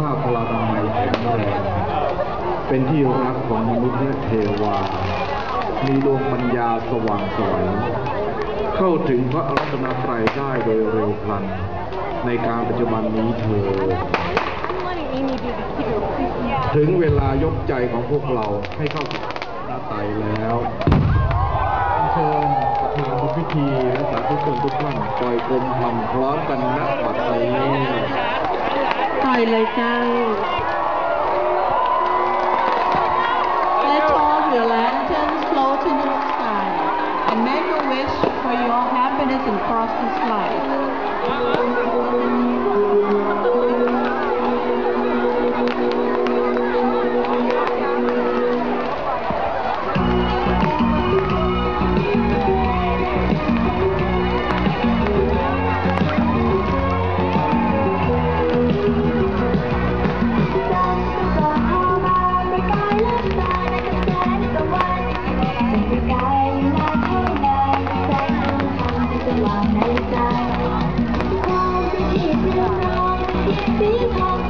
ภาพพลานามัยแข็งแรงเป็นที่รักของมนุษย์และเทวามีดวงปัญญาสว่างไสวเข้าถึงพระรัตนตรัยได้โดยเร็วพลันในการปัจจุบันนี้เธอถึงเวลายกใจของพวกเราให้เข้าสู่พระไตรแล้วเชิญประธานบุญพิธีและสาธุชนทุกท่านปล่อยกรมธรรมพร้อมกันณบัดนี้ปล่อยเลยเจ้า Let all your lanterns float into the sky and make a wish for your happiness and prosperous life. Be